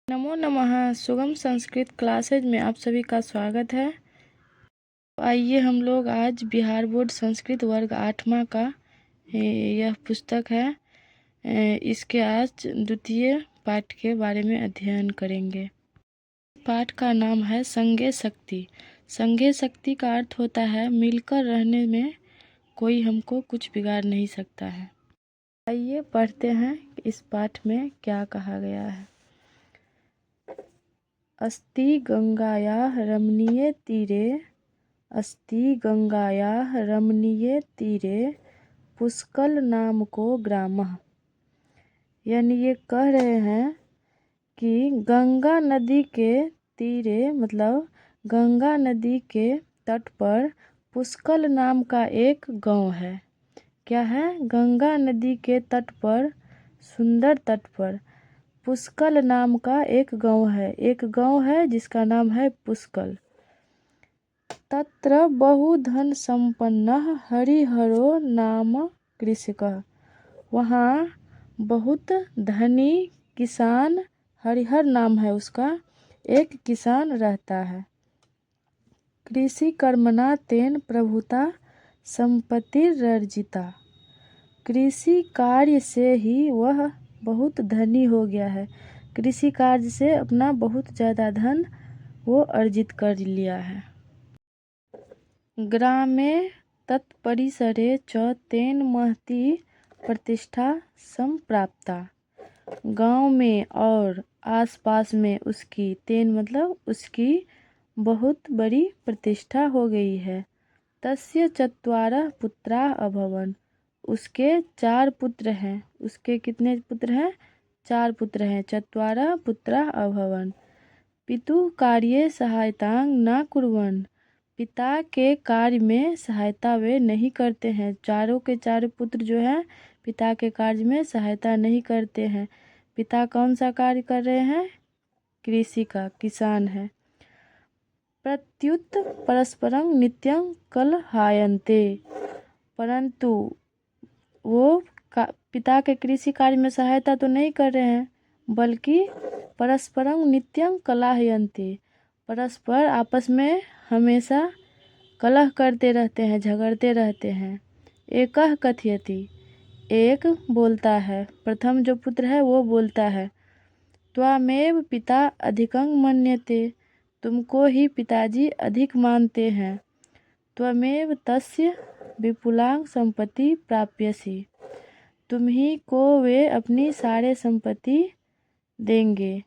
नमो नमः। सुगम संस्कृत क्लासेज में आप सभी का स्वागत है। आइए हम लोग आज बिहार बोर्ड संस्कृत वर्ग 8वां का यह पुस्तक है, इसके आज द्वितीय पाठ के बारे में अध्ययन करेंगे। पाठ का नाम है संगे शक्ति। संगे शक्ति का अर्थ होता है मिलकर रहने में कोई हमको कुछ बिगाड़ नहीं सकता है। आइए पढ़ते हैं इस पाठ में क्या कहा गया है। अस्ति गंगायाः रमणीये तीरे, अस्ति गंगायाः रमणीये तीरे पुष्कल नाम को ग्रामः। यानी ये कह रहे हैं कि गंगा नदी के तीरे मतलब गंगा नदी के तट पर पुष्कल नाम का एक गांव है। क्या है? गंगा नदी के तट पर, सुंदर तट पर पुष्कल नाम का एक गांव है। एक गांव है जिसका नाम है पुष्कल। तत्र बहुधन संपन्नः हरिहरो नाम कृषकः। वहाँ बहुत धनी किसान, हरिहर नाम है उसका, एक किसान रहता है। कृषि कर्मणा तेन प्रभुता संपत्तिरर्जिता। कृषि कार्य से ही वह बहुत धनी हो गया है। कृषि कार्य से अपना बहुत ज़्यादा धन वो अर्जित कर लिया है। ग्रामे तत्परिसरे च तेन महती प्रतिष्ठा संप्राप्ता। गांव में और आसपास में उसकी, तेन मतलब उसकी, बहुत बड़ी प्रतिष्ठा हो गई है। तस्य चत्वारः पुत्राः अभवन्। उसके 4 पुत्र हैं। उसके कितने पुत्र हैं? 4 पुत्र हैं। चत्वारः पुत्राः अभवन्। पितुः कार्ये सहायतां न कुर्वन्। पिता के कार्य में सहायता वे नहीं करते हैं। चारों के चारों पुत्र जो हैं पिता के कार्य में सहायता नहीं करते हैं। पिता कौन सा कार्य कर रहे हैं? कृषि का, किसान है। प्रत्युत परस्परं नित्यं कलहायन्ते। परंतु वो पिता के कृषि कार्य में सहायता तो नहीं कर रहे हैं, बल्कि परस्परं नित्यं कलहायन्ते, परस्पर आपस में हमेशा कलह करते रहते हैं, झगड़ते रहते हैं। एकः कथयति, एक बोलता है, प्रथम जो पुत्र है वो बोलता है, त्वमेव पिता अधिकं मन्यते। तुमको ही पिताजी अधिक मानते हैं। त्वमेव तस्य विपुलां संपत्ति प्राप्यसि। तुम ही को वे अपनी सारे संपत्ति देंगे।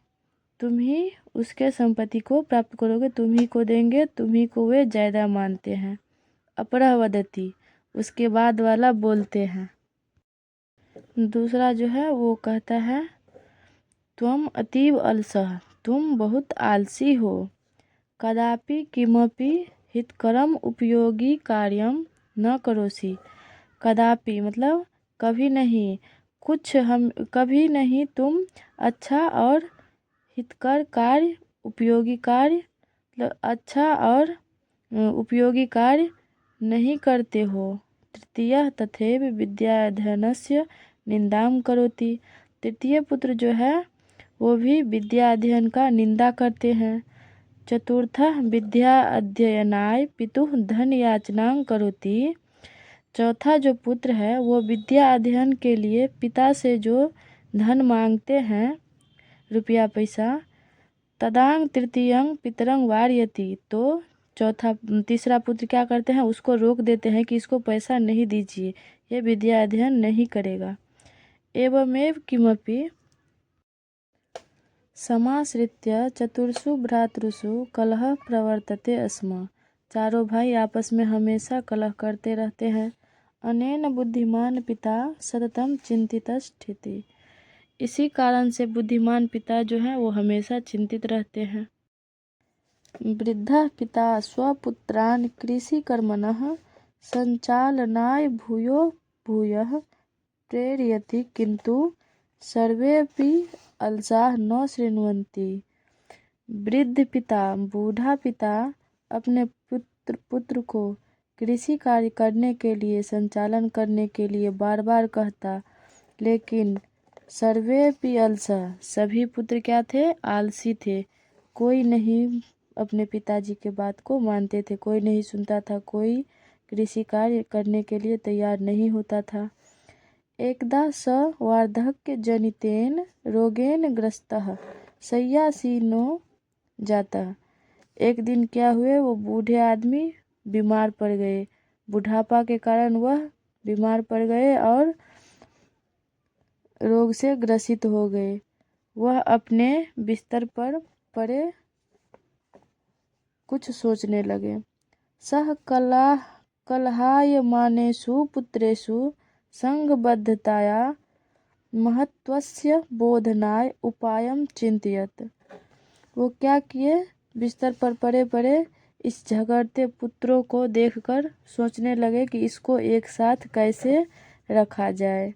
तुम ही उसके संपत्ति को प्राप्त करोगे, तुम ही को देंगे, तुम ही को वे ज़्यादा मानते हैं। अपरः वदति, उसके बाद वाला बोलते हैं। दूसरा जो है वो कहता है, त्वम अतीव अलसः, तुम बहुत आलसी हो। कदापि किमपि हितकरम उपयोगी कार्यम न करोसि। कदापि मतलब कभी नहीं, कभी नहीं तुम अच्छा और हितकर कार्य, उपयोगी कार्य मतलब अच्छा और उपयोगी कार्य नहीं करते हो। तृतीयः तथैव विद्याध्ययनस्य निंदां करोति। तृतीय पुत्र जो है वो भी विद्या अध्ययन का निंदा करते हैं। चतुर्थः विद्या अध्ययनाय पितुः धन याचनां करोति। चौथा जो पुत्र है वो विद्या अध्ययन के लिए पिता से जो धन मांगते हैं, रुपया पैसा, तदांग तृतीयं पितरं वारयति। तो तीसरा पुत्र क्या करते हैं? उसको रोक देते हैं कि इसको पैसा नहीं दीजिए, ये विद्या अध्ययन नहीं करेगा। एवमेव किमपि समाश्रित्य चतुर्षु भ्रातृषु कलह प्रवर्तते स्म। चारों भाई आपस में हमेशा कलह करते रहते हैं। अनेन बुद्धिमान पिता सततं चिंतितस्थिति। इसी कारण से बुद्धिमान पिता जो है वो हमेशा चिंतित रहते हैं। वृद्धः पिता स्वपुत्रान् कृषिकर्मणः संचालनाय भूयो भूयः प्रेरयति, किंतु सर्वेपि अलसाः न शृण्वन्ति। वृद्ध पिता, बूढ़ा पिता अपने पुत्र को कृषि कार्य करने के लिए, संचालन करने के लिए बार बार कहता, लेकिन सर्वेपि अलसः, सभी पुत्र क्या थे? आलसी थे। कोई नहीं अपने पिताजी के बात को मानते थे, कोई नहीं सुनता था, कोई कृषि कार्य करने के लिए तैयार नहीं होता था। एकदा स वार्धक्य जनितेन रोगेन ग्रस्तः शय्यासीनो जातः। एक दिन क्या हुए, वो बूढ़े आदमी बीमार पड़ गए। बुढ़ापा के कारण वह बीमार पड़ गए और रोग से ग्रसित हो गए। वह अपने बिस्तर पर पड़े कुछ सोचने लगे। सह कलहायमानेषु पुत्रेषु संगबद्धताया महत्वस्य बोधनाय उपायं चिंतयत। वो क्या किए, बिस्तर पर पड़े पड़े इस झगड़ते पुत्रों को देखकर सोचने लगे कि इसको एक साथ कैसे रखा जाए,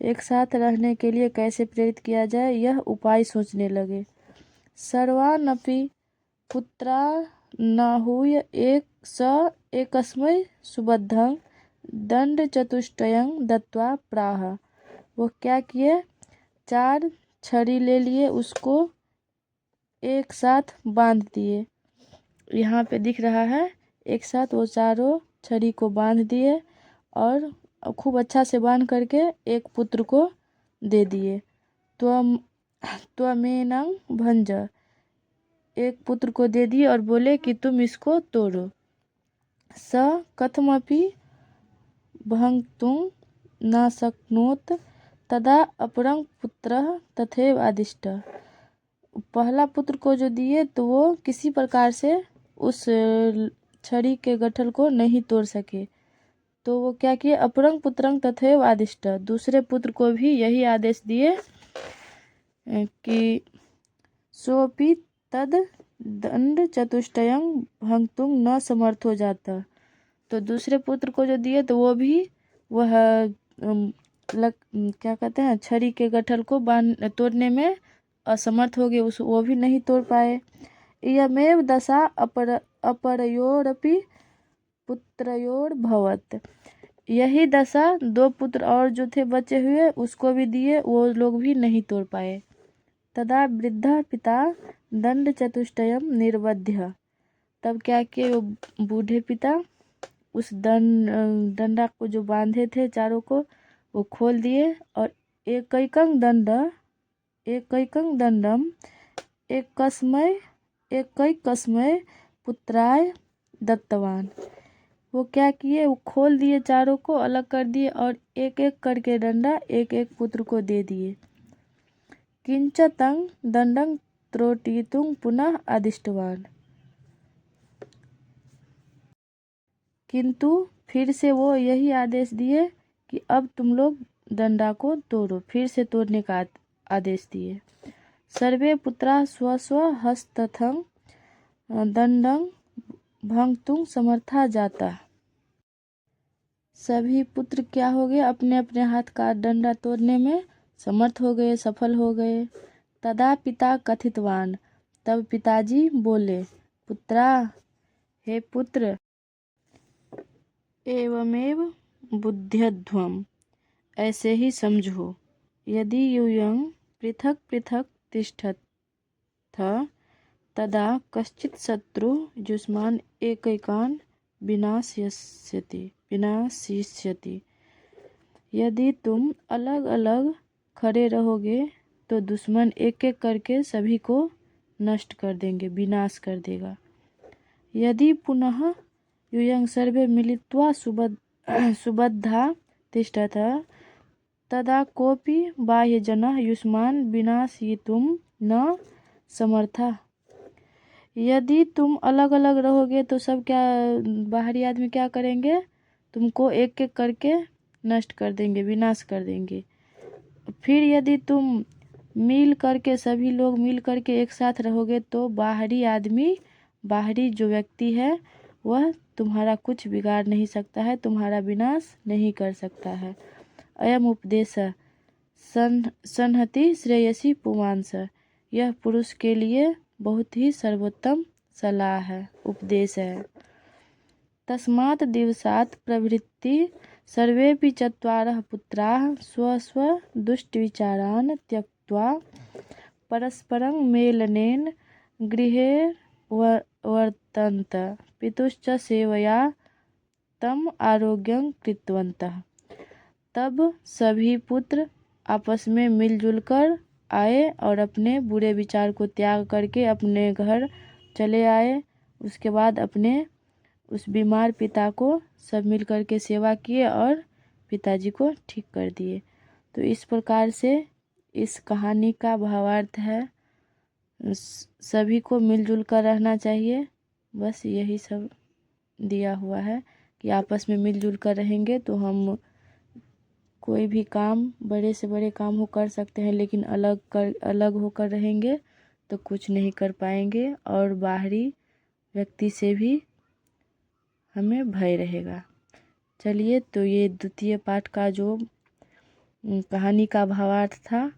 एक साथ रहने के लिए कैसे प्रेरित किया जाए, यह उपाय सोचने लगे। सर्वानपि पुत्रा नाहूय एकस्मै सुबद्धं दंडचतुष्टयं दत्वा प्राह। वो क्या किए, 4 छड़ी ले लिए, उसको एक साथ बांध दिए। यहाँ पे दिख रहा है, एक साथ वो चारों छड़ी को बांध दिए और खूब अच्छा से बांध करके एक पुत्र को दे दिए। त्वमेनं भंज, एक पुत्र को दे दिए और बोले कि तुम इसको तोड़ो। स कथमपि भंक्तुं न शक्नोत तदा अपरं पुत्रः तथैव आदिष्ट। पहला पुत्र को जो दिए तो वो किसी प्रकार से उस छड़ी के गठल को नहीं तोड़ सके, तो वो क्या किए, अपरं पुत्रं तथैव आदिष्ट, दूसरे पुत्र को भी यही आदेश दिए कि सोपि तद दंड चतुष्टयं भंक्तुं न समर्थो जाता। तो दूसरे पुत्र को जो दिए तो वो भी वह क्या कहते हैं, छड़ी के गठल को तोड़ने में असमर्थ हो गए, वो भी नहीं तोड़ पाए। इयमेव दशा अपरयोरपि पुत्रयोर्भवत्, यही दशा 2 पुत्र और जो थे बचे हुए उसको भी दिए, वो लोग भी नहीं तोड़ पाए। तदा वृद्ध पिता दंड चतुष्टयम निर्वध्य, तब क्या किए, वो बूढ़े पिता उस डंडा को जो बांधे थे चारों को वो खोल दिए और एकैकं दंडम एकैकस्मै पुत्राय दत्तवान। वो क्या किए, वो खोल दिए, चारों को अलग कर दिए और एक एक करके डंडा एक एक पुत्र को दे दिए। किंच तं दंडं त्रोटितुं पुनः आदिष्टवान, किंतु फिर से वो यही आदेश दिए कि अब तुम लोग डंडा को तोड़ो, फिर से तोड़ने का आदेश दिए। सर्वे पुत्रा स्व स्व हस्तथं दंडं भंक्तुं समर्था जाता। सभी पुत्र क्या हो गए, अपने अपने हाथ का डंडा तोड़ने में समर्थ हो गए, सफल हो गए। तदा पिता कथितवान, तब पिताजी बोले, पुत्रा, हे पुत्र, एवमेव बुद्ध्यध्वम, ऐसे ही समझो। यदि यूयं पृथक पृथक तिष्ठथ तदा कश्चित् शत्रु युष्मान् एकैकान् विनाशयिष्यति। यदि तुम अलग अलग खड़े रहोगे तो दुश्मन एक एक करके सभी को नष्ट कर देंगे, विनाश कर देगा। यदि पुनः यूयं सर्वे मिलित्वा सुबद्धा तिष्ठथ तदा कोऽपि बाह्यजनः युष्मान् विनाशयितुं न समर्थः। यदि तुम अलग अलग रहोगे तो सब क्या, बाहरी आदमी क्या करेंगे, तुमको एक एक करके नष्ट कर देंगे, विनाश कर देंगे। फिर यदि तुम मिल करके, सभी लोग मिल करके एक साथ रहोगे तो बाहरी आदमी, बाहरी जो व्यक्ति है वह तुम्हारा कुछ बिगाड़ नहीं सकता है, तुम्हारा विनाश नहीं कर सकता है। अयम उपदेश संहति श्रेयसी पुमांस, यह पुरुष के लिए बहुत ही सर्वोत्तम सलाह है, उपदेश है। तस्मात् दिवसात् प्रभृति सर्वेपि चत्वारः पुत्राः स्वस्वदुष्टविचारान् त्यक्त्वा परस्परं मेलनेन गृहे वर्तन्त। पितुश्च सेवया तम आरोग्यं कृतवन्तः। तब सभी पुत्र आपस में मिलजुल कर आए और अपने बुरे विचार को त्याग करके अपने घर चले आए। उसके बाद अपने उस बीमार पिता को सब मिल कर के सेवा किए और पिताजी को ठीक कर दिए। तो इस प्रकार से इस कहानी का भावार्थ है सभी को मिलजुल कर रहना चाहिए। बस यही सब दिया हुआ है कि आपस में मिलजुल कर रहेंगे तो हम कोई भी काम बड़े से बड़े काम हो कर सकते हैं, लेकिन अलग होकर रहेंगे तो कुछ नहीं कर पाएंगे और बाहरी व्यक्ति से भी हमें भय रहेगा। चलिए, तो ये द्वितीय पाठ का जो कहानी का भावार्थ था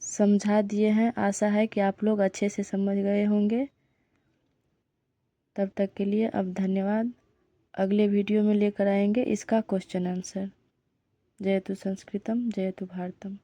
समझा दिए हैं। आशा है कि आप लोग अच्छे से समझ गए होंगे। तब तक के लिए अब धन्यवाद। अगले वीडियो में लेकर आएंगे इसका क्वेश्चन आंसर। जयतु संस्कृतम जयतु भारतम।